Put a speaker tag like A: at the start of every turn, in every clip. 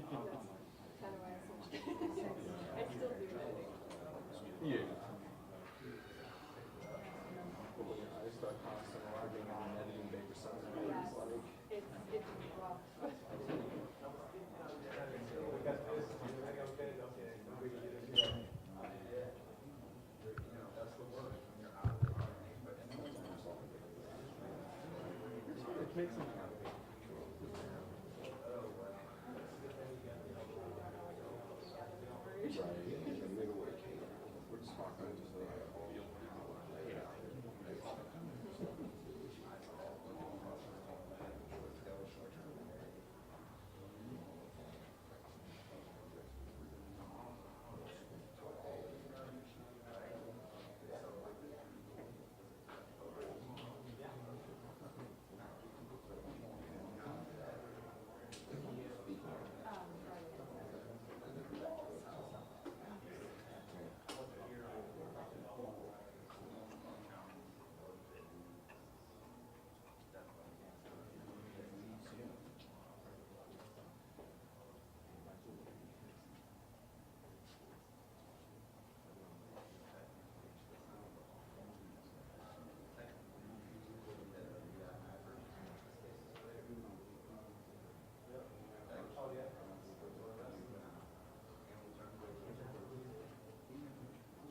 A: Kind of why I still do editing.
B: Yeah. I start constant logging and editing paper sometimes.
A: Yes,
B: Like,
A: it's rough.
B: it makes them happy.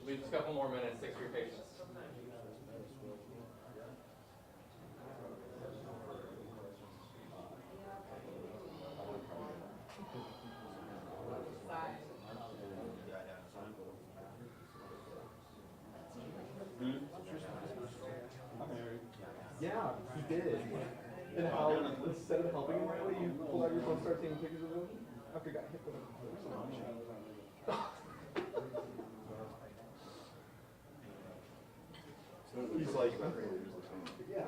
C: Leave just a couple more minutes, 6 for your patients.
B: Yeah, he did. And how instead of helping him right away, you pull out your phone, start taking pictures of him after he got hit with a He's like, yeah. Yeah.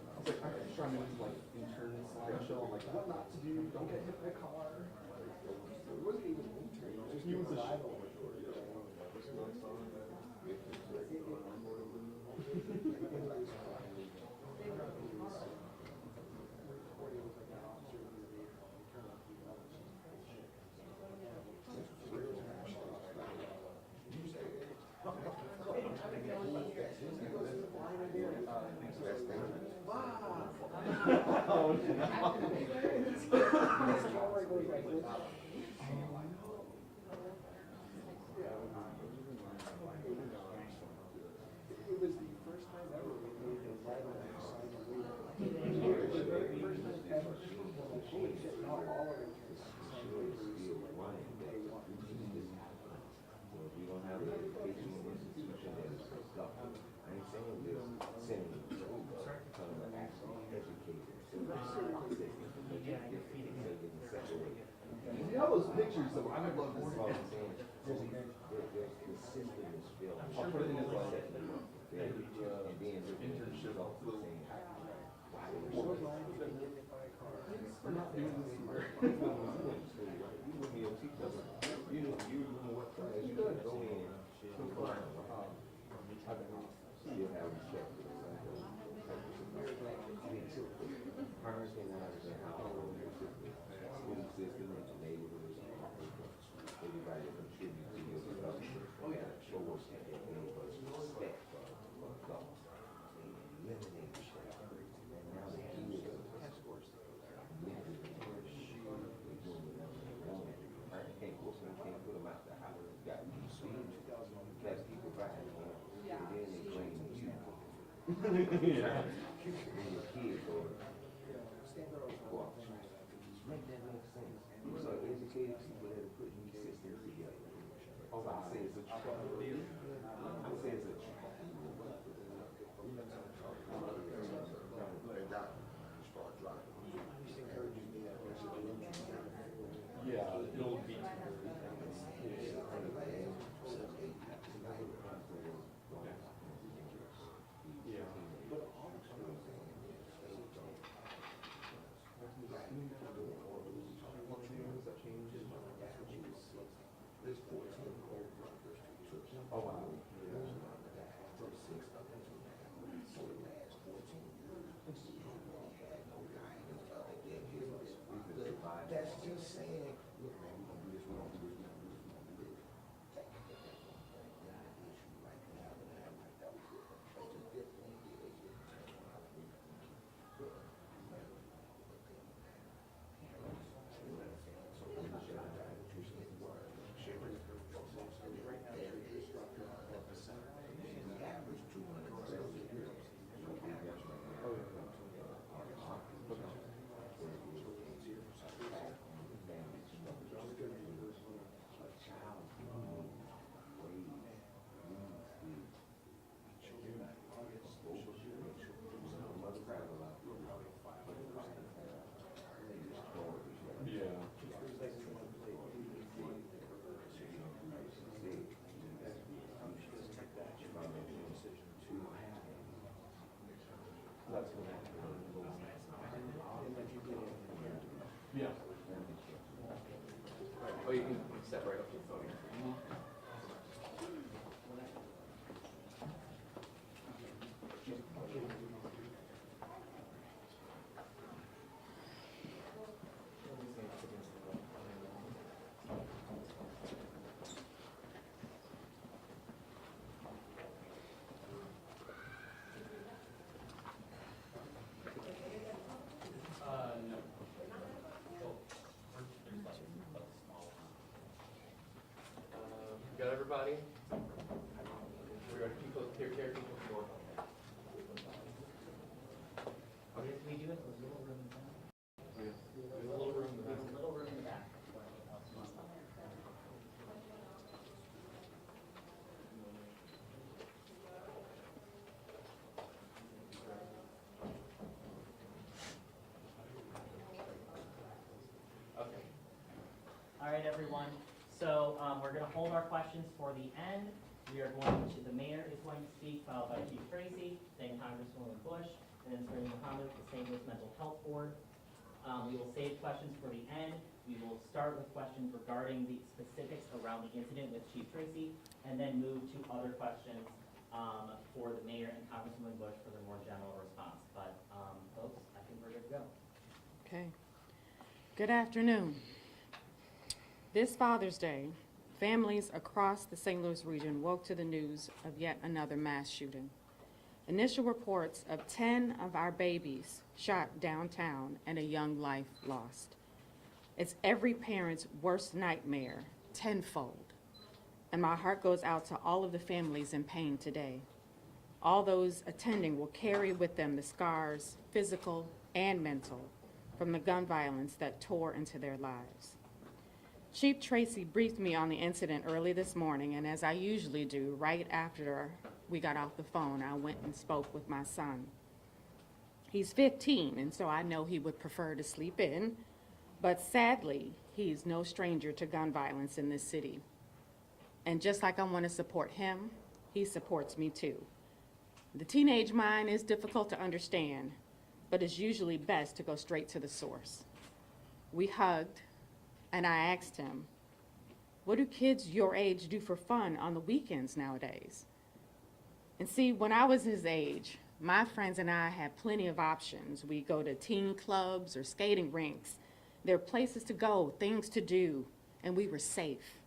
B: I was like, I'm trying to like intern slideshow. I'm like, what not to do? Don't get hit by a car. It wasn't even an intern. He was a You have those pictures of I would love to see. I'll put it in his like internship. We're not doing this smart. Yeah.
D: Make that make sense. So educated people that are putting these systems together.
B: Oh, wow.
D: I say it's a
B: Yeah, it'll be. Yeah. Oh wow.
C: everybody. We're going to keep those clear people short.
E: What did we do it? There's a little room in the back.
C: There's a little room in the back.
E: There's a little room in the back.
C: Okay.
E: All right, everyone. So we're going to hold our questions for the end. We are going to, the mayor is going to speak, followed by Chief Tracy, then Congresswoman Bush, and then Serena Muhammad, the St. Louis Mental Health Board. We will save questions for the end. We will start with questions regarding the specifics around the incident with Chief Tracy, and then move to other questions for the mayor and Congresswoman Bush for the more general response. But folks, I think we're good to go.
F: Okay. Good afternoon. This Father's Day, families across the St. Louis region woke to the news of yet another mass shooting. Initial reports of 10 of our babies shot downtown and a young life lost. It's every parent's worst nightmare, tenfold. And my heart goes out to all of the families in pain today. All those attending will carry with them the scars, physical and mental, from the gun violence that tore into their lives. Chief Tracy briefed me on the incident early this morning, and as I usually do, right after we got off the phone, I went and spoke with my son. He's 15, and so I know he would prefer to sleep in, but sadly, he's no stranger to gun violence in this city. And just like I want to support him, he supports me too. The teenage mind is difficult to understand, but it's usually best to go straight to the source. We hugged, and I asked him, what do kids your age do for fun on the weekends nowadays? And see, when I was his age, my friends and I had plenty of options. We go to teen clubs or skating rinks. There are places to go, things to do, and we were safe.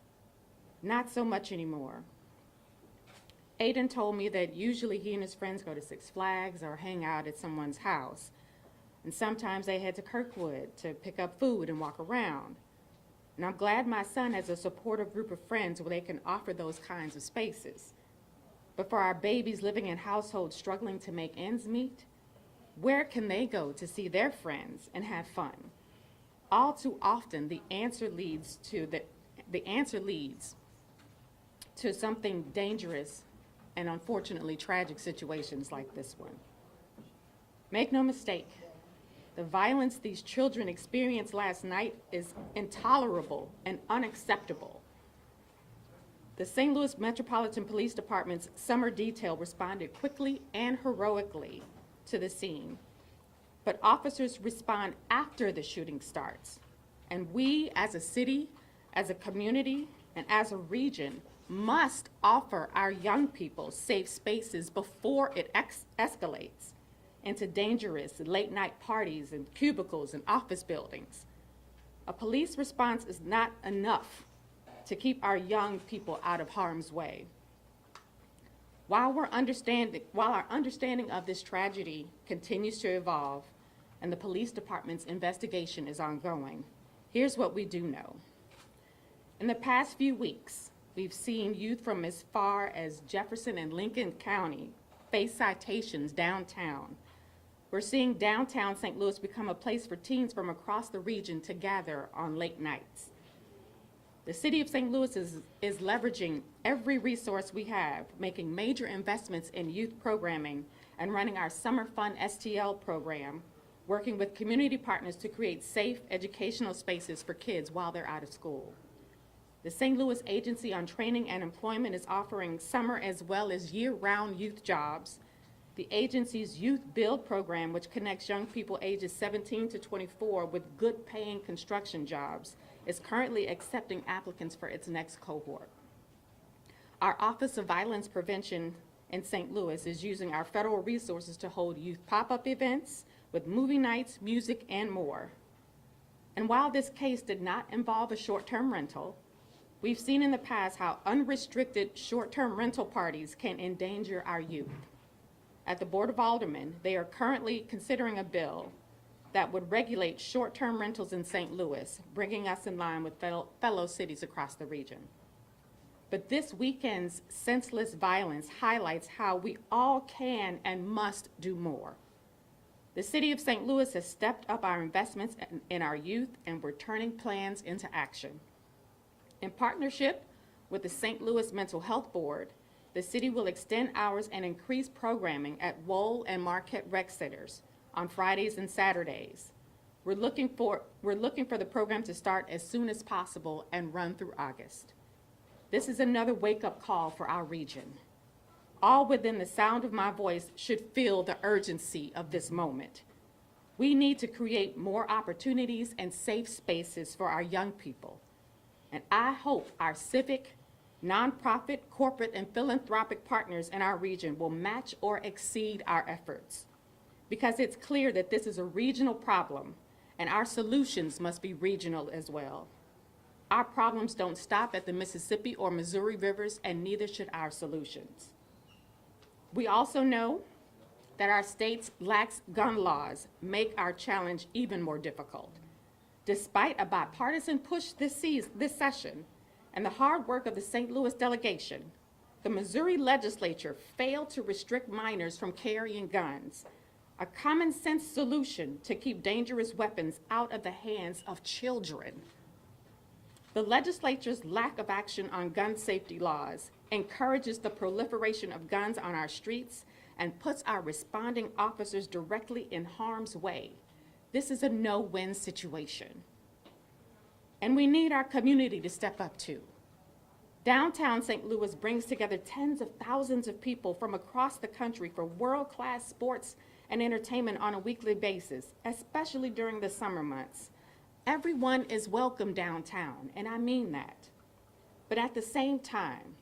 F: Not so much anymore. Aiden told me that usually he and his friends go to Six Flags or hang out at someone's house. And sometimes they head to Kirkwood to pick up food and walk around. And I'm glad my son has a supportive group of friends where they can offer those kinds of spaces. But for our babies living in households struggling to make ends meet, where can they go to see their friends and have fun? All too often, the answer leads to something dangerous and unfortunately tragic situations like this one. Make no mistake, the violence these children experienced last night is intolerable and unacceptable. The St. Louis Metropolitan Police Department's summer detail responded quickly and heroically to the scene. But officers respond after the shooting starts. And we, as a city, as a community, and as a region, must offer our young people safe spaces before it escalates into dangerous late-night parties and cubicles and office buildings. A police response is not enough to keep our young people out of harm's way. While our understanding of this tragedy continues to evolve and the police department's investigation is ongoing, here's what we do know. In the past few weeks, we've seen youth from as far as Jefferson and Lincoln County face citations downtown. We're seeing downtown St. Louis become a place for teens from across the region to gather on late nights. The city of St. Louis is leveraging every resource we have, making major investments in youth programming and running our Summer Fun STL program, working with community partners to create safe educational spaces for kids while they're out of school. The St. Louis Agency on Training and Employment is offering summer as well as year-round youth jobs. The agency's Youth Build program, which connects young people ages 17 to 24 with good paying construction jobs, is currently accepting applicants for its next cohort. Our Office of Violence Prevention in St. Louis is using our federal resources to hold youth pop-up events with movie nights, music, and more. And while this case did not involve a short-term rental, we've seen in the past how unrestricted short-term rental parties can endanger our youth. At the Board of Aldermen, they are currently considering a bill that would regulate short-term rentals in St. Louis, bringing us in line with fellow cities across the region. but this weekend's senseless violence highlights how we all can and must do more. The City of St. Louis has stepped up our investments in our youth, and we're turning plans into action. In partnership with the St. Louis Mental Health Board, the city will extend hours and increase programming at Wohl and Marquette Rec Centers on Fridays and Saturdays. We're looking for the program to start as soon as possible and run through August. This is another wake-up call for our region. All within the sound of my voice should feel the urgency of this moment. We need to create more opportunities and safe spaces for our young people. And I hope our civic, nonprofit, corporate, and philanthropic partners in our region will match or exceed our efforts. Because it's clear that this is a regional problem, and our solutions must be regional as well. Our problems don't stop at the Mississippi or Missouri rivers, and neither should our solutions. We also know that our state's lax gun laws make our challenge even more difficult. Despite a bipartisan push this session and the hard work of the St. Louis delegation, the Missouri legislature failed to restrict minors from carrying guns, a common sense solution to keep dangerous weapons out of the hands of children. The legislature's lack of action on gun safety laws encourages the proliferation of guns on our streets and puts our responding officers directly in harm's way. This is a no-win situation. And we need our community to step up too. Downtown St. Louis brings together tens of thousands of people from across the country for world-class sports and entertainment on a weekly basis, especially during the summer months. Everyone is welcome downtown, and I mean that. But at the same time,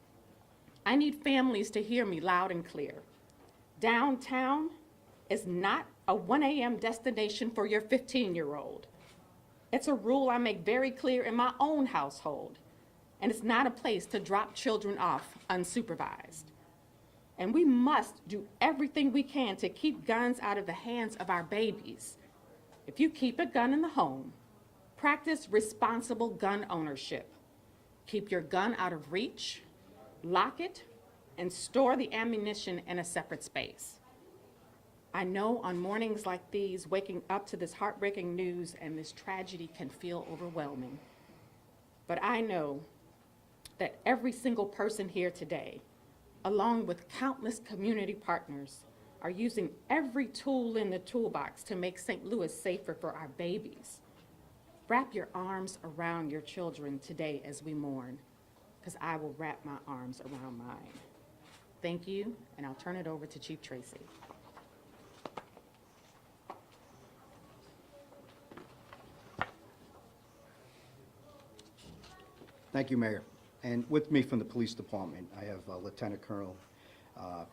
F: I need families to hear me loud and clear. Downtown is not a 1 a.m. destination for your 15-year-old. It's a rule I make very clear in my own household, and it's not a place to drop children off unsupervised. And we must do everything we can to keep guns out of the hands of our babies. If you keep a gun in the home, practice responsible gun ownership. Keep your gun out of reach, lock it, and store the ammunition in a separate space. I know on mornings like these, waking up to this heartbreaking news and this tragedy can feel overwhelming. But I know that every single person here today, along with countless community partners, are using every tool in the toolbox to make St. Louis safer for our babies. Wrap your arms around your children today as we mourn, because I will wrap my arms around mine. Thank you, and I'll turn it over to Chief Tracy.
G: Thank you, Mayor. And with me from the Police Department, I have Lieutenant Colonel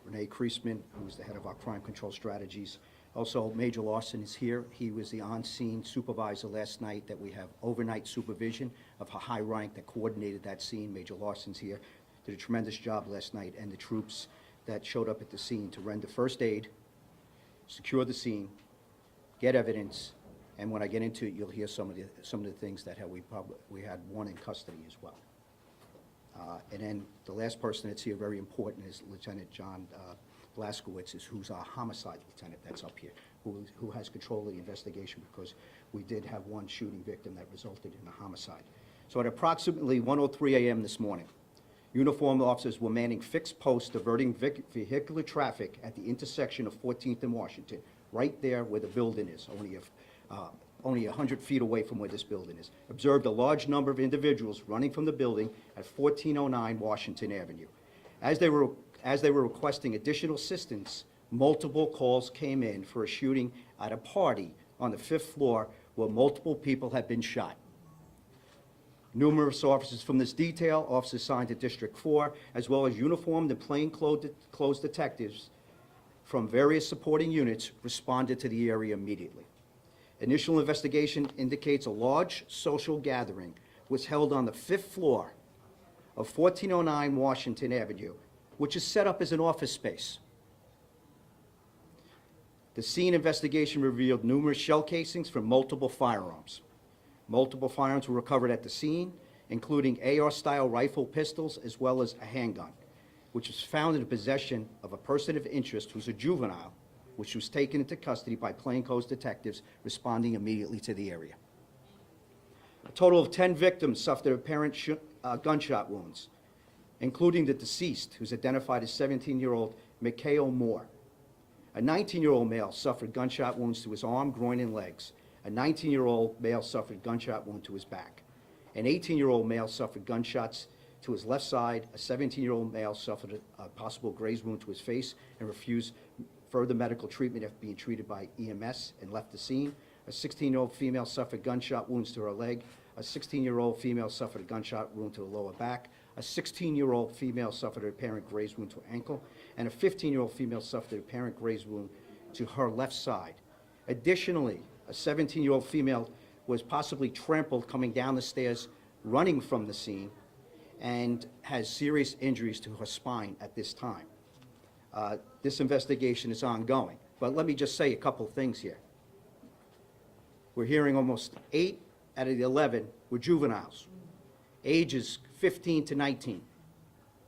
G: Renee Kreisman, who's the head of our crime control strategies. Also, Major Lawson is here. He was the on-scene supervisor last night that we have overnight supervision of a high rank that coordinated that scene. Major Lawson's here. Did a tremendous job last night, and the troops that showed up at the scene to render first aid, secure the scene, get evidence, and when I get into it, you'll hear some of the things that we had one in custody as well. And then the last person that's here, very important, is Lieutenant John Blaskowitz, who's our homicide lieutenant that's up here, who has control of the investigation, because we did have one shooting victim that resulted in a homicide. So at approximately 1:03 a.m. this morning, uniformed officers were manning fixed posts diverting vehicular traffic at the intersection of 14th and Washington, right there where the building is, only 100 feet away from where this building is. Observed a large number of individuals running from the building at 1409 Washington Avenue. As they were requesting additional assistance, multiple calls came in for a shooting at a party on the 5th floor where multiple people had been shot. Numerous officers from this detail, officers assigned to District 4, as well as uniformed and plainclothes detectives from various supporting units responded to the area immediately. Initial investigation indicates a large social gathering was held on the 5th floor of 1409 Washington Avenue, which is set up as an office space. The scene investigation revealed numerous shell casings from multiple firearms. Multiple firearms were recovered at the scene, including AR-style rifle pistols as well as a handgun, which was found in the possession of a person of interest who's a juvenile, which was taken into custody by plainclothes detectives responding immediately to the area. A total of 10 victims suffered apparent gunshot wounds, including the deceased, who's identified as 17-year-old Mikhail Moore. A 19-year-old male suffered gunshot wounds to his arm, groin, and legs. A 19-year-old male suffered gunshot wound to his back. An 18-year-old male suffered gunshots to his left side. A 17-year-old male suffered a possible graze wound to his face and refused further medical treatment after being treated by EMS and left the scene. A 16-year-old female suffered gunshot wounds to her leg. A 16-year-old female suffered a gunshot wound to the lower back. A 16-year-old female suffered an apparent graze wound to her ankle. And a 15-year-old female suffered an apparent graze wound to her left side. Additionally, a 17-year-old female was possibly trampled coming down the stairs, running from the scene, and has serious injuries to her spine at this time. This investigation is ongoing. But let me just say a couple things here. We're hearing almost 8 out of the 11 were juveniles, ages 15 to 19.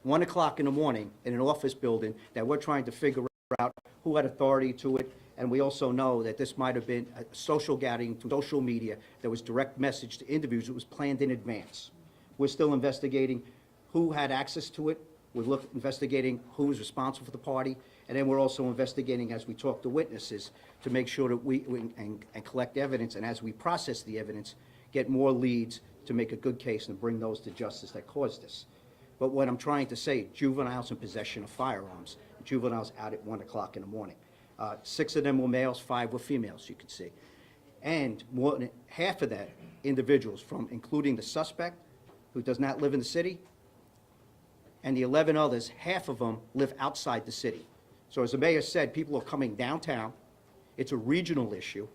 G: 1 o'clock in the morning in an office building that we're trying to figure out who had authority to it. And we also know that this might have been a social gathering through social media that was direct message to individuals. It was planned in advance. We're still investigating who had access to it. We're investigating who was responsible for the party. And then we're also investigating, as we talk to witnesses, to make sure that we collect evidence, and as we process the evidence, get more leads to make a good case and bring those to justice that caused this. But what I'm trying to say, juveniles in possession of firearms, juveniles out at 1 o'clock in the morning. 6 of them were males, 5 were females, you can see. And more than half of that individuals, from including the suspect, who does not live in the city, and the 11 others, half of them live outside the city. So as the mayor said, people are coming downtown. It's a regional issue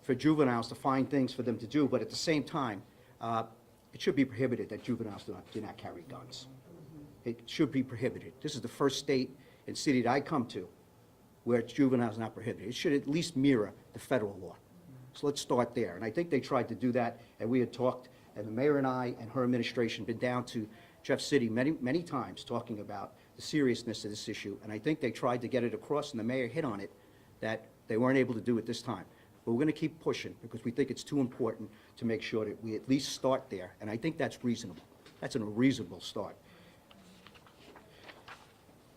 G: for juveniles to find things for them to do, but at the same time, it should be prohibited that juveniles do not carry guns. It should be prohibited. This is the first state and city that I come to where juveniles are not prohibited. It should at least mirror the federal law. So let's start there. And I think they tried to do that, and we had talked, and the mayor and I and her administration been down to Jeff City many times talking about the seriousness of this issue, and I think they tried to get it across, and the mayor hit on it, that they weren't able to do it this time. But we're going to keep pushing because we think it's too important to make sure that we at least start there, and I think that's reasonable. That's a reasonable start.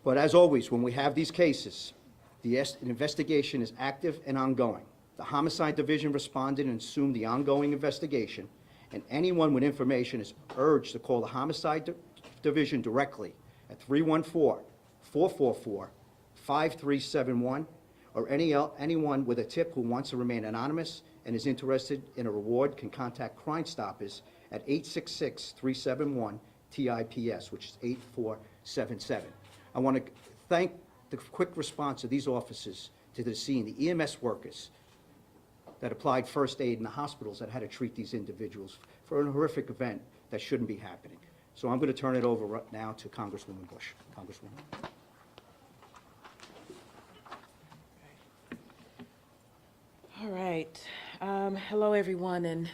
G: But as always, when we have these cases, the investigation is active and ongoing. The Homicide Division responded and assumed the ongoing investigation, and anyone with information is urged to call the Homicide Division directly at 314-444-5371, or anyone with a tip who wants to remain anonymous and is interested in a reward can contact Crime Stoppers at 866-371-TIPS, which is 8477. I want to thank the quick response of these officers to the scene, the EMS workers that applied first aid in the hospitals that had to treat these individuals for a horrific event that shouldn't be happening. So I'm going to turn it over right now to Congresswoman Bush. Congresswoman.
H: All right. Hello, everyone. And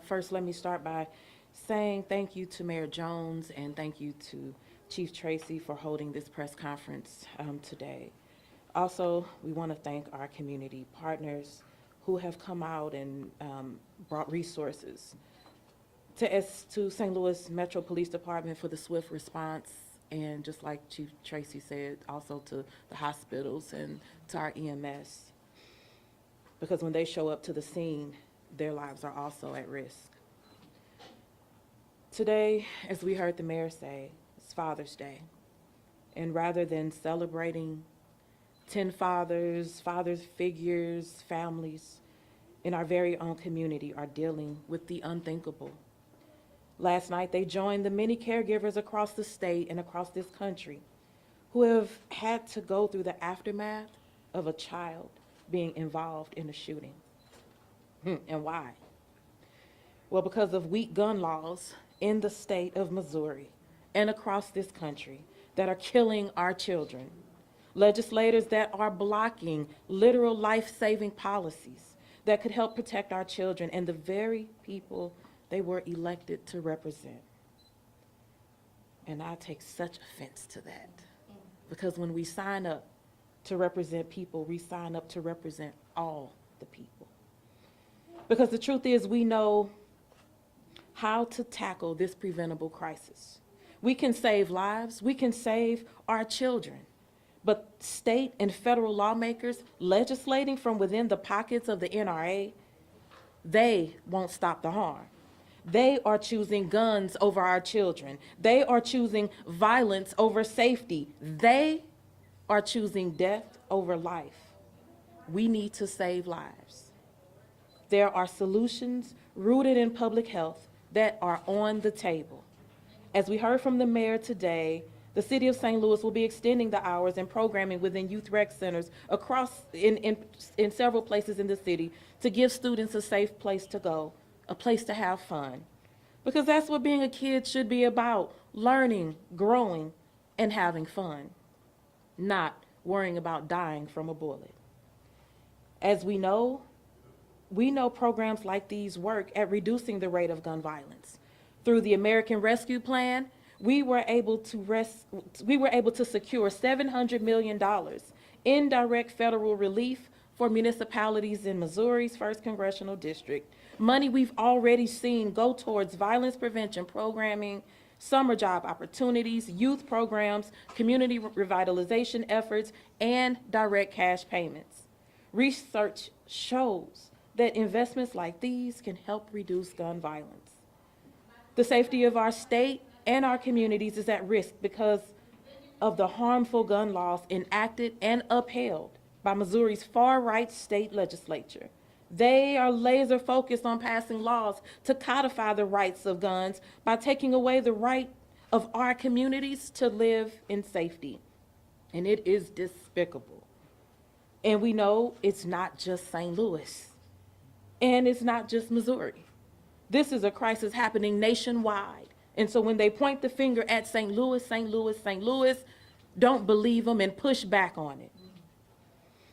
H: first, let me start by saying thank you to Mayor Jones and thank you to Chief Tracy for holding this press conference today. Also, we want to thank our community partners who have come out and brought resources to St. Louis Metro Police Department for the swift response, and just like Chief Tracy said, also to the hospitals and to our EMS. Because when they show up to the scene, their lives are also at risk. Today, as we heard the mayor say, it's Father's Day. And rather than celebrating 10 fathers, father figures, families in our very own community are dealing with the unthinkable. Last night, they joined the many caregivers across the state and across this country who have had to go through the aftermath of a child being involved in a shooting. And why? Well, because of weak gun laws in the state of Missouri and across this country that are killing our children. Legislators that are blocking literal life-saving policies that could help protect our children and the very people they were elected to represent. And I take such offense to that. Because when we sign up to represent people, we sign up to represent all the people. Because the truth is, we know how to tackle this preventable crisis. We can save lives, we can save our children, but state and federal lawmakers legislating from within the pockets of the NRA, they won't stop the harm. They are choosing guns over our children. They are choosing violence over safety. They are choosing death over life. We need to save lives. There are solutions rooted in public health that are on the table. As we heard from the mayor today, the city of St. Louis will be extending the hours and programming within youth rec centers across in several places in the city to give students a safe place to go, a place to have fun. Because that's what being a kid should be about, learning, growing, and having fun, not worrying about dying from a bullet. As we know programs like these work at reducing the rate of gun violence. Through the American Rescue Plan, we were able to secure $700 million in direct federal relief for municipalities in Missouri's 1st Congressional District. Money we've already seen go towards violence prevention programming, summer job opportunities, youth programs, community revitalization efforts, and direct cash payments. Research shows that investments like these can help reduce gun violence. The safety of our state and our communities is at risk because of the harmful gun laws enacted and upheld by Missouri's far-right state legislature. They are laser focused on passing laws to codify the rights of guns by taking away the right of our communities to live in safety. And it is despicable. And we know it's not just St. Louis. And it's not just Missouri. This is a crisis happening nationwide. And so when they point the finger at St. Louis, don't believe them and push back on it.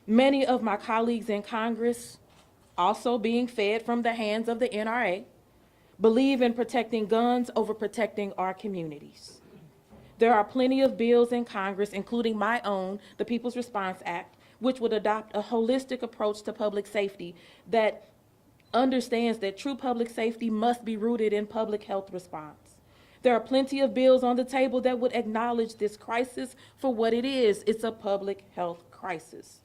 H: Many of my colleagues in Congress, also being fed from the hands of the NRA, believe in protecting guns over protecting our communities. There are plenty of bills in Congress, including my own, the People's Response Act, which would adopt a holistic approach to public safety that understands that true public safety must be rooted in public health response. There are plenty of bills on the table that would acknowledge this crisis for what it is. It's a public health crisis.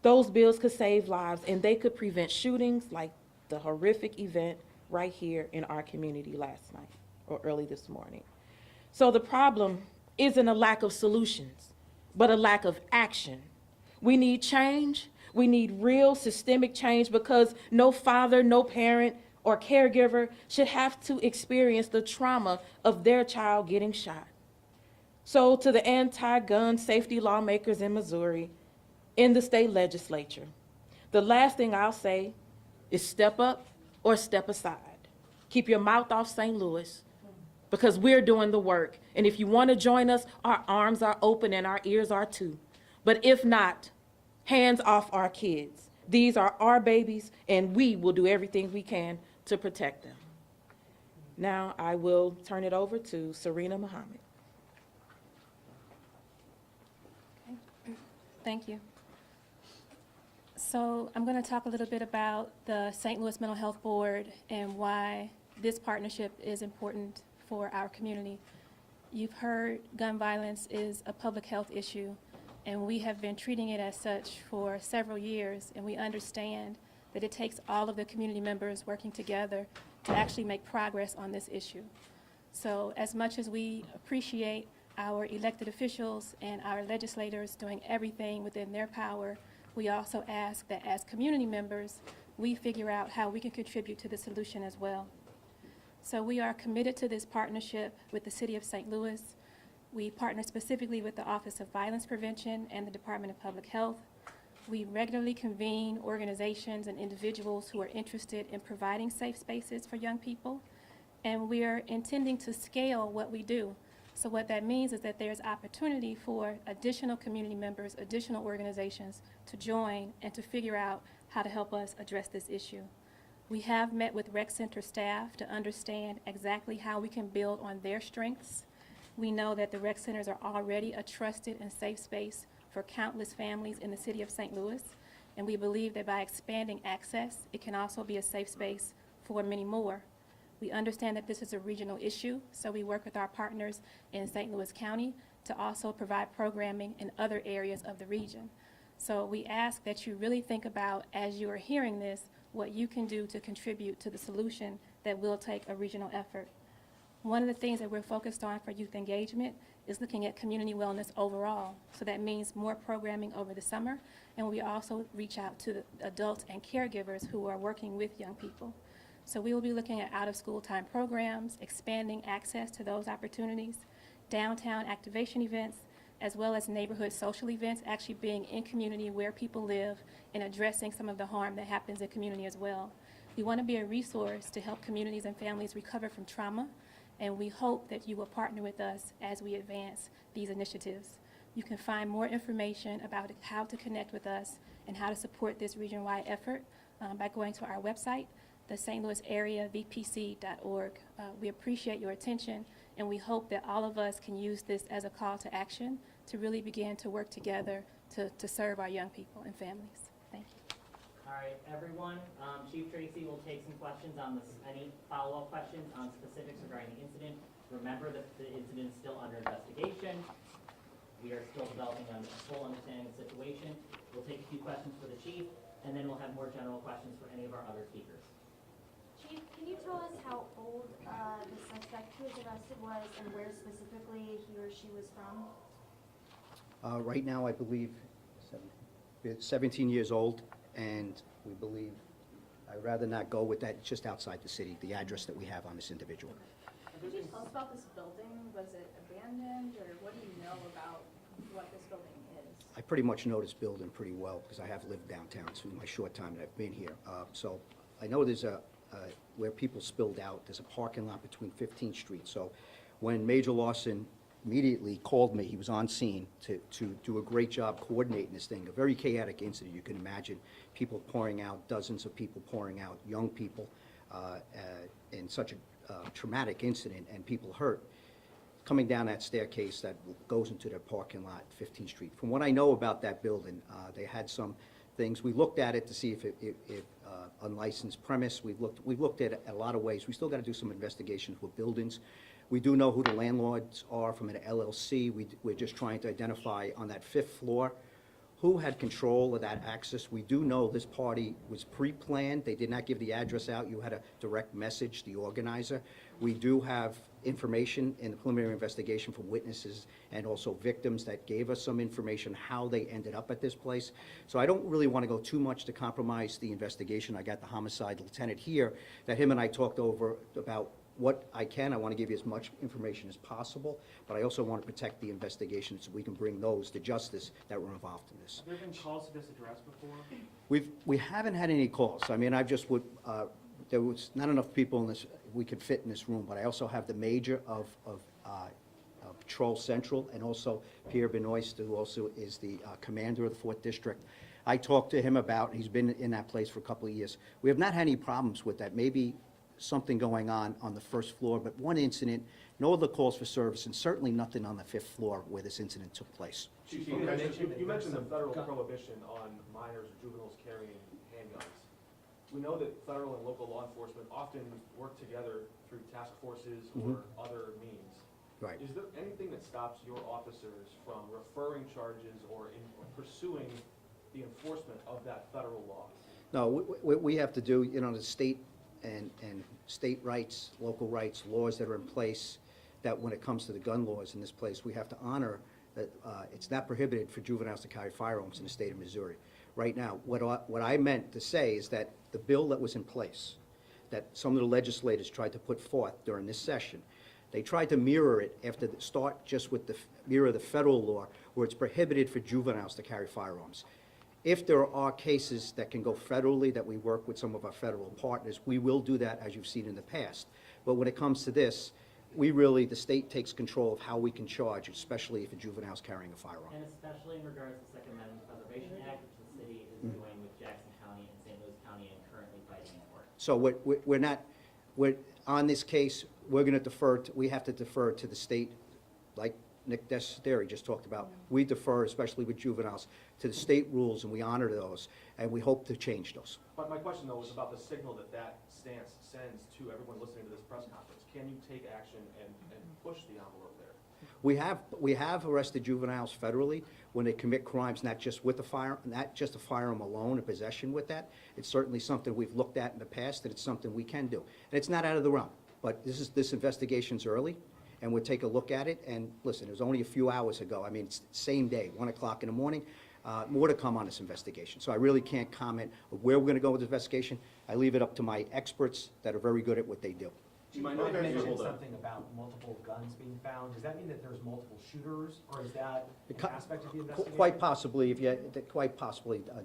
H: Those bills could save lives and they could prevent shootings like the horrific event right here in our community last night or early this morning. So the problem isn't a lack of solutions, but a lack of action. We need change. We need real systemic change because no father, no parent, or caregiver should have to experience the trauma of their child getting shot. So to the anti-gun safety lawmakers in Missouri, in the state legislature, the last thing I'll say is step up or step aside. Keep your mouth off St. Louis because we're doing the work. And if you want to join us, our arms are open and our ears are too. But if not, hands off our kids. These are our babies, and we will do everything we can to protect them. Now I will turn it over to Serena Muhammad.
I: Okay. Thank you. So I'm going to talk a little bit about the St. Louis Mental Health Board and why this partnership is important for our community. You've heard gun violence is a public health issue, and we have been treating it as such for several years, and we understand that it takes all of the community members working together to actually make progress on this issue. So as much as we appreciate our elected officials and our legislators doing everything within their power, we also ask that as community members, we figure out how we can contribute to the solution as well. So we are committed to this partnership with the City of St. Louis. We partner specifically with the Office of Violence Prevention and the Department of Public Health. We regularly convene organizations and individuals who are interested in providing safe spaces for young people, and we are intending to scale what we do. So what that means is that there's opportunity for additional community members, additional organizations to join and to figure out how to help us address this issue. We have met with rec center staff to understand exactly how we can build on their strengths. We know that the rec centers are already a trusted and safe space for countless families in the city of St. Louis, and we believe that by expanding access, it can also be a safe space for many more. We understand that this is a regional issue, so we work with our partners in St. Louis County to also provide programming in other areas of the region. So we ask that you really think about, as you are hearing this, what you can do to contribute to the solution that will take a regional effort. One of the things that we're focused on for youth engagement is looking at community wellness overall. So that means more programming over the summer, and we also reach out to the adults and caregivers who are working with young people. So we will be looking at out-of-school time programs, expanding access to those opportunities, downtown activation events, as well as neighborhood social events, actually being in community where people live and addressing some of the harm that happens in community as well. We want to be a resource to help communities and families recover from trauma, and we hope that you will partner with us as we advance these initiatives. You can find more information about how to connect with us and how to support this region-wide effort by going to our website, the St. Louis Area VPC.org. We appreciate your attention, and we hope that all of us can use this as a call to action to really begin to work together to serve our young people and families. Thank you.
E: All right, everyone. Chief Tracy will take some questions on this, any follow-up questions on specifics regarding the incident. Remember that the incident is still under investigation. We are still developing a full understanding of the situation. We'll take a few questions for the chief, and then we'll have more general questions for any of our other speakers.
A: Chief, can you tell us how old the suspect who was arrested was and where specifically he or she was from?
G: Right now, I believe 17 years old, and we believe, I'd rather not go with that, it's just outside the city, the address that we have on this individual.
A: Could you tell us about this building? Was it abandoned, or what do you know about what this building is?
G: I pretty much know this building pretty well because I have lived downtown through my short time that I've been here. So I know there's where people spilled out, there's a parking lot between 15th Street. So when Major Lawson immediately called me, he was on scene to do a great job coordinating this thing. A very chaotic incident, you can imagine. People pouring out, dozens of people pouring out, young people, in such a traumatic incident, and people hurt. Coming down that staircase that goes into their parking lot, 15th Street. From what I know about that building, they had some things. We looked at it to see if unlicensed premise. We've looked at it a lot of ways. We still got to do some investigations with buildings. We do know who the landlords are from an LLC. We're just trying to identify on that 5th floor who had control of that access. We do know this party was pre-planned. They did not give the address out. You had a direct message, the organizer. We do have information in the preliminary investigation from witnesses and also victims that gave us some information how they ended up at this place. So I don't really want to go too much to compromise the investigation. I got the homicide lieutenant here that him and I talked over about what I can. I want to give you as much information as possible, but I also want to protect the investigation so we can bring those to justice that were involved in this.
B: Have there been calls to this address before?
G: We haven't had any calls. I mean, there was not enough people in this, we could fit in this room, but I also have the major of Patrol Central and also Pierre Benoist, who also is the commander of the 4th District. I talked to him about, he's been in that place for a couple of years. We have not had any problems with that. Maybe something going on the 1st floor, but one incident, no other calls for service, and certainly nothing on the 5th floor where this incident took place.
B: Chief, you mentioned the federal prohibition on minors or juveniles carrying handguns. We know that federal and local law enforcement often work together through task forces or other means.
G: Right.
B: Is there anything that stops your officers from referring charges or pursuing the enforcement of that federal law?
G: No, we have to do, the state and state rights, local rights, laws that are in place, that when it comes to the gun laws in this place, we have to honor that it's not prohibited for juveniles to carry firearms in the state of Missouri. Right now, what I meant to say is that the bill that was in place, that some of the legislators tried to put forth during this session, they tried to mirror it after the start just with the mirror the federal law, where it's prohibited for juveniles to carry firearms. If there are cases that can go federally, that we work with some of our federal partners, we will do that, as you've seen in the past. But when it comes to this, the state takes control of how we can charge, especially if a juvenile's carrying a firearm.
E: And especially in regards to the Second Amendment Preservation Act, which the city is doing with Jackson County and St. Louis County and currently fighting in court.
G: So we're, on this case, we're gonna defer, we have to defer to the state, like Nick Desisteri just talked about. We defer, especially with juveniles, to the state rules, and we honor those, and we hope to change those.
B: But my question, though, was about the signal that that stance sends to everyone listening to this press conference. Can you take action and push the envelope there?
G: We have arrested juveniles federally when they commit crimes, not just with a firearm alone, a possession with that. It's certainly something we've looked at in the past, and it's something we can do. And it's not out of the realm, but this investigation's early, and we'll take a look at it. And listen, it was only a few hours ago. I mean, it's the same day, 1 o'clock in the morning. More to come on this investigation. So I really can't comment on where we're gonna go with this investigation. I leave it up to my experts that are very good at what they do.
J: You mentioned something about multiple guns being found. Does that mean that there's multiple shooters, or is that an aspect of the investigation?
G: Quite possibly,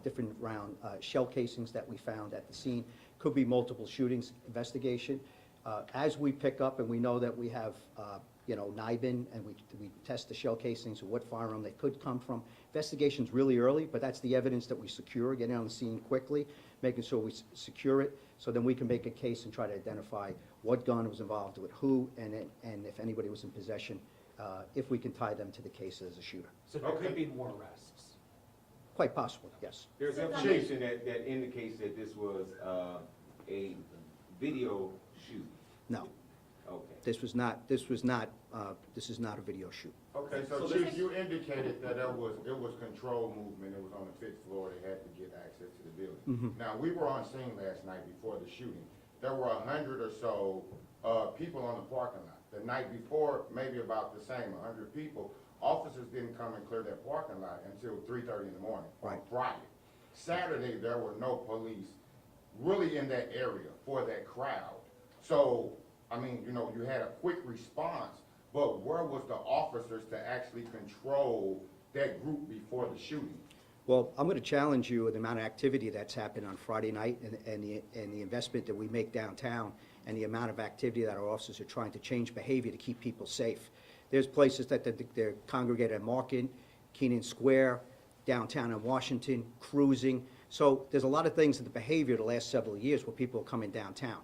G: different round shell casings that we found at the scene. Could be multiple shootings investigation. As we pick up and we know that we have, NIBIN, and we test the shell casings or what firearm they could come from. Investigation's really early, but that's the evidence that we secure, getting on the scene quickly, making sure we secure it, so then we can make a case and try to identify what gun was involved with who, and if anybody was in possession, if we can tie them to the case as a shooter.
J: So there could be more arrests?
G: Quite possibly, yes.
D: There's information that indicates that this was a video shoot.
G: No,
D: Okay.
G: this is not a video shoot.
K: Okay, so Chief, you indicated that it was controlled movement, it was on the 5th floor, they had to get access to the building. Now, we were on scene last night before the shooting. There were 100 or so people on the parking lot. The night before, maybe about the same, 100 people. Officers didn't come and clear that parking lot until 3:30 in the morning on Friday. Saturday, there were no police really in that area for that crowd. So, I mean, you had a quick response, but where was the officers to actually control that group before the shooting?
G: Well, I'm going to challenge you with the amount of activity that's happened on Friday night and the investment that we make downtown and the amount of activity that our officers are trying to change behavior to keep people safe. There's places that they're congregated at Market, Keenan Square, downtown in Washington, cruising. So there's a lot of things in the behavior the last several years where people are coming downtown.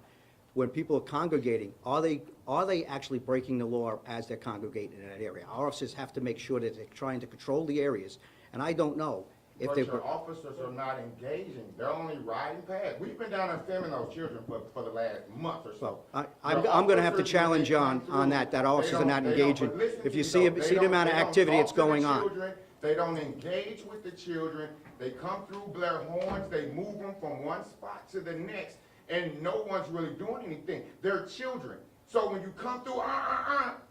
G: When people are congregating, are they actually breaking the law as they're congregating in that area? Our officers have to make sure that they're trying to control the areas, and I don't know if
K: But
G: they.
K: your officers are not engaging, they're only riding past. We've been down there filming those children for the last month or so.
G: Well, I'm going to have to challenge you on that officers are not engaging. If you see the amount of activity that's going on.
K: They don't engage with the children, they come through, blare horns, they move them from one spot to the next, and no one's really doing anything. They're children. So when you come through,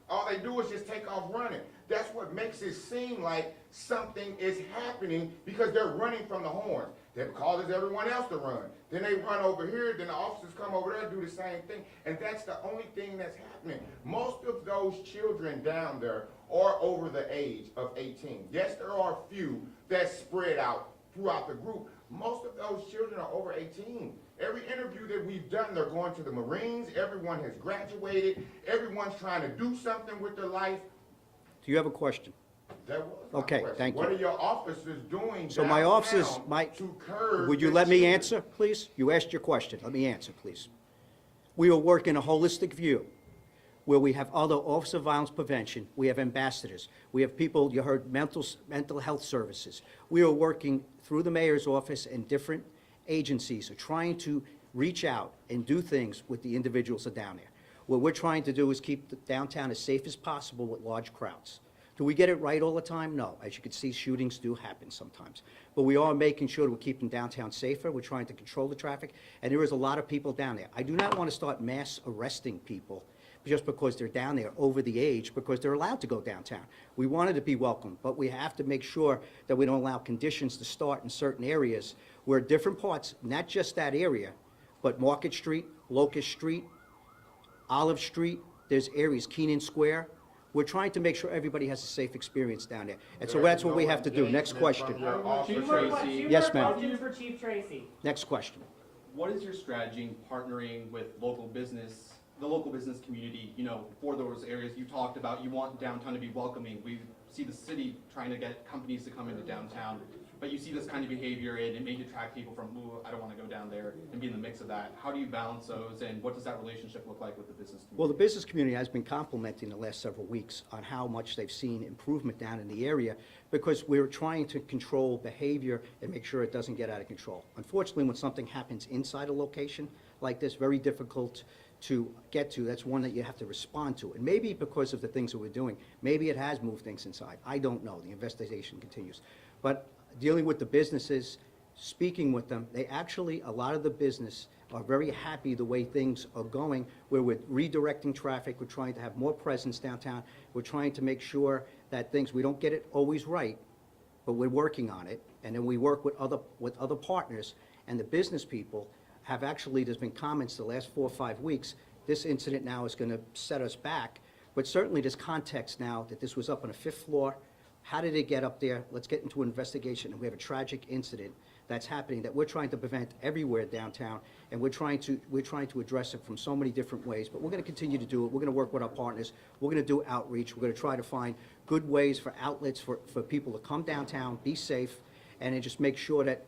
K: all they do is just take off running. That's what makes it seem like something is happening, because they're running from the horns. That causes everyone else to run. Then they run over here, then the officers come over there and do the same thing. And that's the only thing that's happening. Most of those children down there are over the age of 18. Yes, there are a few that spread out throughout the group. Most of those children are over 18. Every interview that we've done, they're going to the Marines. Everyone has graduated. Everyone's trying to do something with their life.
G: Do you have a question?
K: That was my
G: Okay,
K: question.
G: thank you.
K: What are your officers doing
G: So my officers,
K: downtown to curb
G: would you
K: the
G: let me
K: children?
G: answer, please? You asked your question. Let me answer, please. We are working a holistic view where we have other Office of Violence Prevention, we have ambassadors, we have people, you heard mental health services. We are working through the mayor's office and different agencies are trying to reach out and do things with the individuals that are down there. What we're trying to do is keep the downtown as safe as possible with large crowds. Do we get it right all the time? No. As you can see, shootings do happen sometimes. But we are making sure that we're keeping downtown safer. We're trying to control the traffic. And there is a lot of people down there. I do not want to start mass arresting people just because they're down there over the age, because they're allowed to go downtown. We wanted to be welcome, but we have to make sure that we don't allow conditions to start in certain areas where different parts, not just that area, but Market Street, Locust Street, Olive Street, there's areas, Keenan Square. We're trying to make sure everybody has a safe experience down there. And so that's what we have to do. Next question. Yes, ma'am.
E: Questions for Chief Tracy.
G: Next question.
L: What is your strategy in partnering with local business, the local business community, for those areas you talked about? You want downtown to be welcoming. We see the city trying to get companies to come into downtown. but you see this kind of behavior and it may detract people from, ooh, I don't want to go down there and be in the mix of that. How do you balance those, and what does that relationship look like with the business community?
G: Well, the business community has been complimenting the last several weeks on how much they've seen improvement down in the area, because we're trying to control behavior and make sure it doesn't get out of control. Unfortunately, when something happens inside a location like this, very difficult to get to, that's one that you have to respond to. And maybe because of the things that we're doing, maybe it has moved things inside. I don't know. The investigation continues. But dealing with the businesses, speaking with them, they actually, a lot of the business are very happy the way things are going, where we're redirecting traffic, we're trying to have more presence downtown, we're trying to make sure that we don't get it always right, but we're working on it, and then we work with other partners, and the business people have actually, there's been comments the last 4 or 5 weeks, this incident now is going to set us back, but certainly there's context now that this was up on a 5th floor. How did it get up there? Let's get into an investigation, and we have a tragic incident that's happening that we're trying to prevent everywhere downtown, and we're trying to address it from so many different ways, but we're going to continue to do it. We're going to work with our partners. We're going to do outreach. We're going to try to find good ways for outlets for people to come downtown, be safe, and then just make sure that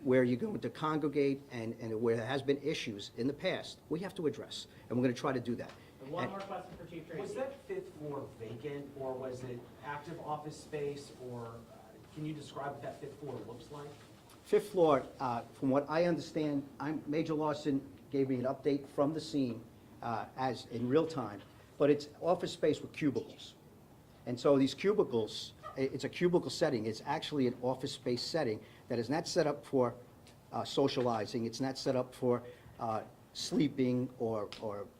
G: where you're going to congregate and where there has been issues in the past, we have to address, and we're going to try to do that.
E: And one more question for Chief Tracy.
J: Was that 5th floor vacant, or was it active office space, or can you describe what that 5th floor looks like?
G: 5th floor, from what I understand, Major Lawson gave me an update from the scene as in real time, but it's office space with cubicles. And so these cubicles, it's a cubicle setting. It's actually an office space setting that is not set up for socializing. It's not set up for sleeping or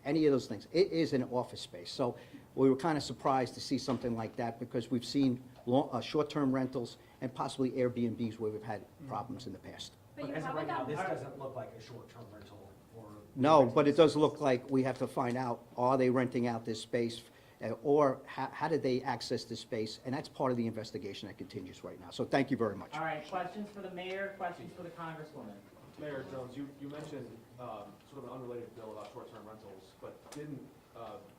G: any of those things. It is an office space. So we were kind of surprised to see something like that, because we've seen short-term rentals and possibly Airbnbs where we've had problems in the past.
J: But as of right now, this doesn't look like a short-term rental or...
G: No, but it does look like we have to find out, are they renting out this space, or how did they access this space? And that's part of the investigation that continues right now. So thank you very much.
E: All right, questions for the mayor, questions for the congresswoman.
B: Mayor Jones, you mentioned sort of an unrelated bill about short-term rentals, but didn't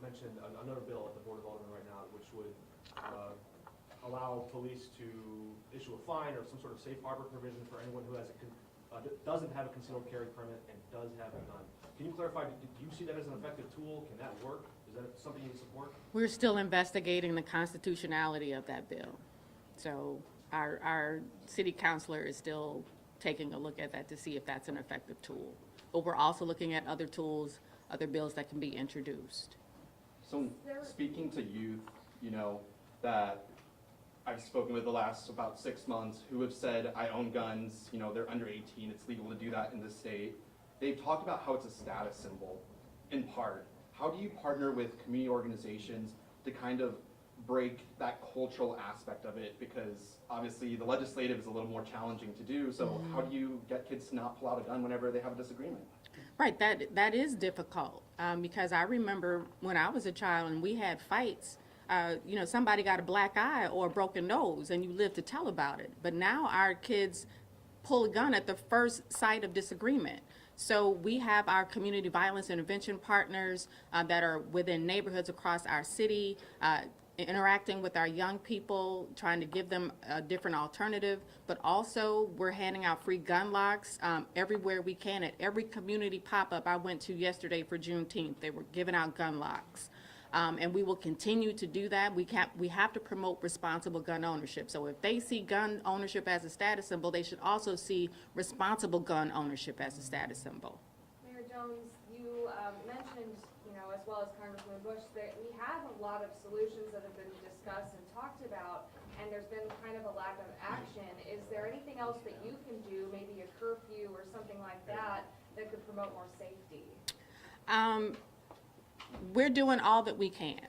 B: mention another bill at the Board of Aldermen right now, which would allow police to issue a fine or some sort of safe harbor provision for anyone who has doesn't have a concealed carry permit and does have a gun. Can you clarify, do you see that as an effective tool? Can that work? Is that something you support?
F: We're still investigating the constitutionality of that bill. So our city councilor is still taking a look at that to see if that's an effective tool. But we're also looking at other tools, other bills that can be introduced.
L: So speaking to youth, you know, that I've spoken with the last about 6 months who have said, I own guns, you know, they're under 18, it's legal to do that in this state. They've talked about how it's a status symbol, in part. How do you partner with community organizations to kind of break that cultural aspect of it? Because obviously the legislative is a little more challenging to do, so how do you get kids to not pull out a gun whenever they have a disagreement?
F: Right, that is difficult, because I remember when I was a child and we had fights, you know, somebody got a black eye or a broken nose and you live to tell about it. But now our kids pull a gun at the first sight of disagreement. So we have our community violence intervention partners that are within neighborhoods across our city, interacting with our young people, trying to give them a different alternative, but also we're handing out free gun locks everywhere we can. At every community pop-up I went to yesterday for Juneteenth, they were giving out gun locks. And we will continue to do that. We have to promote responsible gun ownership. So if they see gun ownership as a status symbol, they should also see responsible gun ownership as a status symbol.
A: Mayor Jones, you mentioned, you know, as well as Congresswoman Bush, that we have a lot of solutions that have been discussed and talked about, and there's been kind of a lack of action. Is there anything else that you can do, maybe a curfew or something like that, that could promote more safety?
F: We're doing all that we can.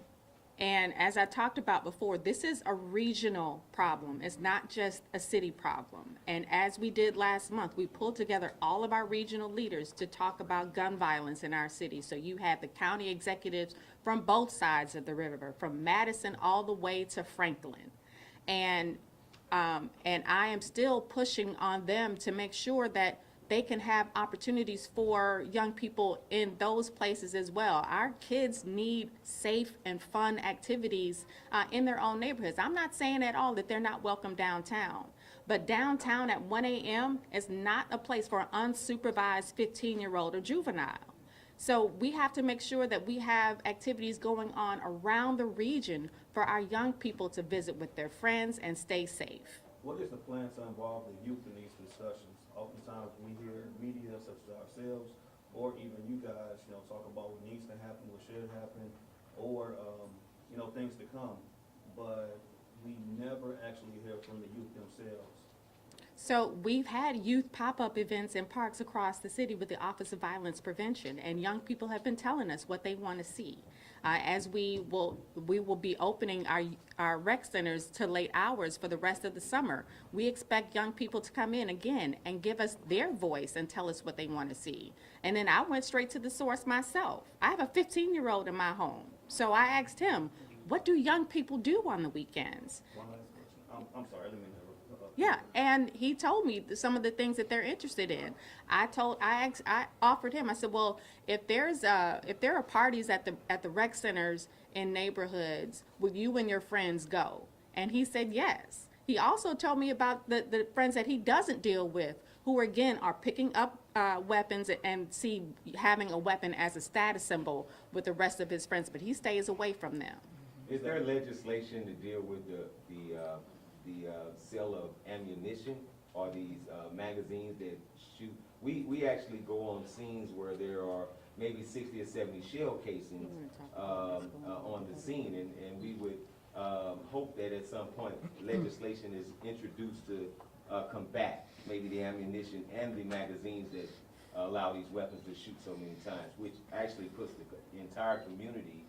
F: And as I talked about before, this is a regional problem. It's not just a city problem. And as we did last month, we pulled together all of our regional leaders to talk about gun violence in our city. So you had the county executives from both sides of the river, from Madison all the way to Franklin. And I am still pushing on them to make sure that they can have opportunities for young people in those places as well. Our kids need safe and fun activities in their own neighborhoods. I'm not saying at all that they're not welcome downtown, But downtown at 1 a.m. is not a place for an unsupervised 15-year-old or juvenile. So we have to make sure that we have activities going on around the region for our young people to visit with their friends and stay safe.
M: What is the plan to involve the youth in these discussions? Oftentimes we hear media such as ourselves or even you guys, talk about what needs to happen, what should happen, or, things to come. But we never actually hear from the youth themselves.
F: So we've had youth pop-up events in parks across the city with the Office of Violence Prevention, and young people have been telling us what they want to see. As we will be opening our rec centers to late hours for the rest of the summer. We expect young people to come in again and give us their voice and tell us what they want to see. And then I went straight to the source myself. I have a 15-year-old in my home, so I asked him, what do young people do on the weekends?
M: One last question. I'm sorry, I didn't mean to.
F: Yeah, and he told me some of the things that they're interested in. I offered him. I said, well, if there are parties at the rec centers in neighborhoods, will you and your friends go? And he said yes. He also told me about the friends that he doesn't deal with, who again are picking up weapons and see having a weapon as a status symbol with the rest of his friends, but he stays away from them.
D: Is there legislation to deal with the sale of ammunition or these magazines that shoot? We actually go on scenes where there are maybe 60 or 70 shell casings on the scene, and we would hope that at some point legislation is introduced to combat maybe the ammunition and the magazines that allow these weapons to shoot so many times, which actually puts the entire community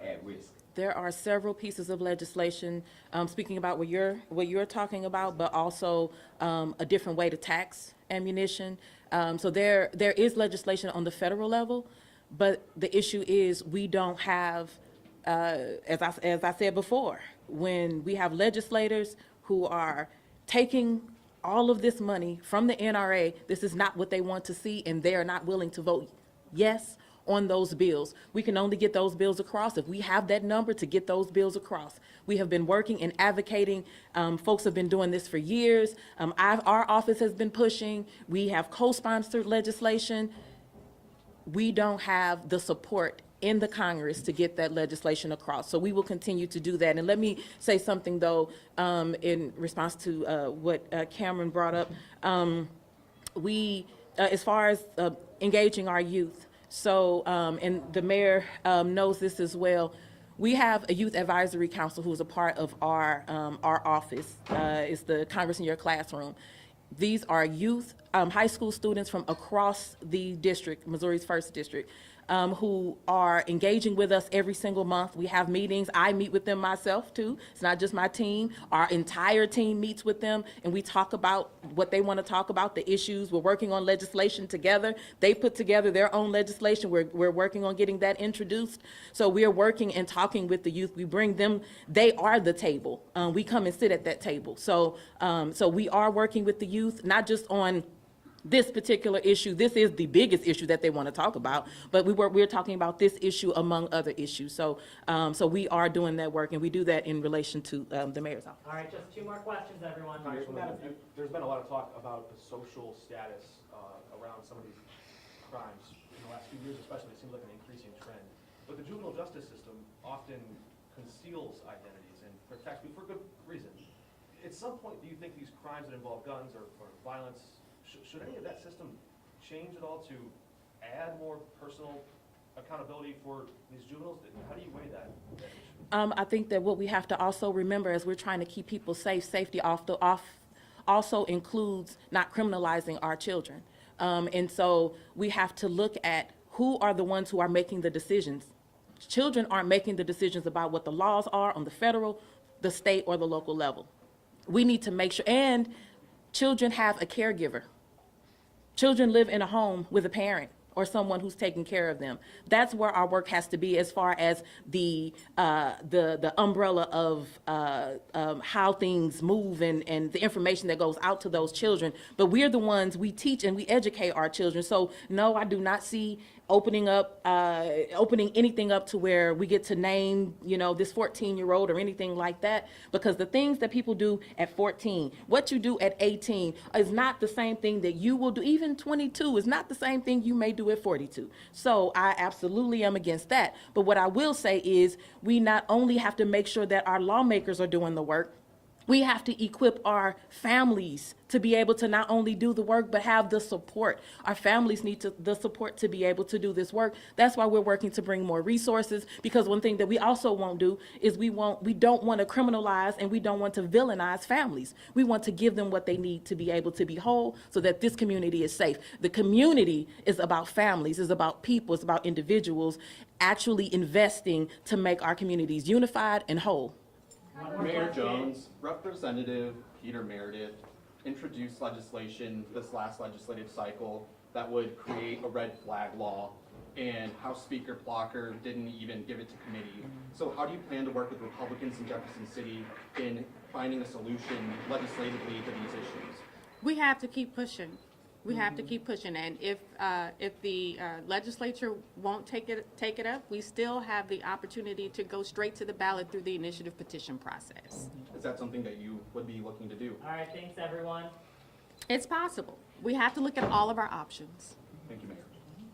D: at risk.
H: There are several pieces of legislation, speaking about what you're talking about, but also a different way to tax ammunition. So there is legislation on the federal level, but the issue is we don't have, as I said before, when we have legislators who are taking all of this money from the NRA, this is not what they want to see, and they are not willing to vote yes on those bills. We can only get those bills across if we have that number to get those bills across. We have been working and advocating. Folks have been doing this for years. Our office has been pushing. We have co-sponsored legislation. We don't have the support in the Congress to get that legislation across. So we will continue to do that. And let me say something, though, in response to what Cameron brought up. As far as engaging our youth, so, and the mayor knows this as well, we have a youth advisory council who is a part of our office. It's the Congress in Your Classroom. These are youth, high school students from across the district, Missouri's 1st district, who are engaging with us every single month. We have meetings. I meet with them myself, too. It's not just my team. Our entire team meets with them, and we talk about what they want to talk about, the issues. We're working on legislation together. They put together their own legislation. We're working on getting that introduced. So we are working and talking with the youth. We bring them. They are the table. We come and sit at that table. So we are working with the youth, not just on this particular issue. This is the biggest issue that they want to talk about, but we're talking about this issue among other issues. So we are doing that work, and we do that in relation to the mayor's office.
E: All right, just 2 more questions, everyone.
B: There's been a lot of talk about the social status around some of these crimes in the last few years, especially. It seems like an increasing trend. But the juvenile justice system often conceals identities and protects people for good reason. At some point, do you think these crimes that involve guns or violence, should any of that system change at all to add more personal accountability for these juveniles? How do you weigh that issue?
H: I think that what we have to also remember as we're trying to keep people safe, safety also includes not criminalizing our children. And so we have to look at who are the ones who are making the decisions. Children aren't making the decisions about what the laws are on the federal, the state, or the local level. We need to make sure, and children have a caregiver. Children live in a home with a parent or someone who's taking care of them. That's where our work has to be as far as the umbrella of how things move and the information that goes out to those children. But we're the ones, we teach and we educate our children. So no, I do not see opening anything up to where we get to name, this 14-year-old or anything like that, because the things that people do at 14, what you do at 18 is not the same thing that you will do. Even 22 is not the same thing you may do at 42. So I absolutely am against that. But what I will say is we not only have to make sure that our lawmakers are doing the work, we have to equip our families to be able to not only do the work, but have the support. Our families need the support to be able to do this work. That's why we're working to bring more resources, because one thing that we also won't do is we don't want to criminalize and we don't want to villainize families. We want to give them what they need to be able to be whole so that this community is safe. The community is about families, is about people, it's about individuals actually investing to make our communities unified and whole.
L: Mayor Jones, Representative Peter Meredith introduced legislation this last legislative cycle that would create a red flag law, and House Speaker Blocker didn't even give it to committee. So how do you plan to work with Republicans in Jefferson City in finding a solution legislatively to these issues?
F: We have to keep pushing. We have to keep pushing, and if the legislature won't take it up, we still have the opportunity to go straight to the ballot through the initiative petition process.
L: Is that something that you would be looking to do?
E: All right, thanks, everyone.
F: It's possible. We have to look at all of our options.
L: Thank you, Mayor.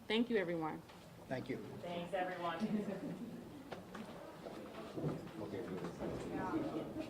F: Thank you, everyone.
G: Thank you.
E: Thanks, everyone.
D: Okay, good.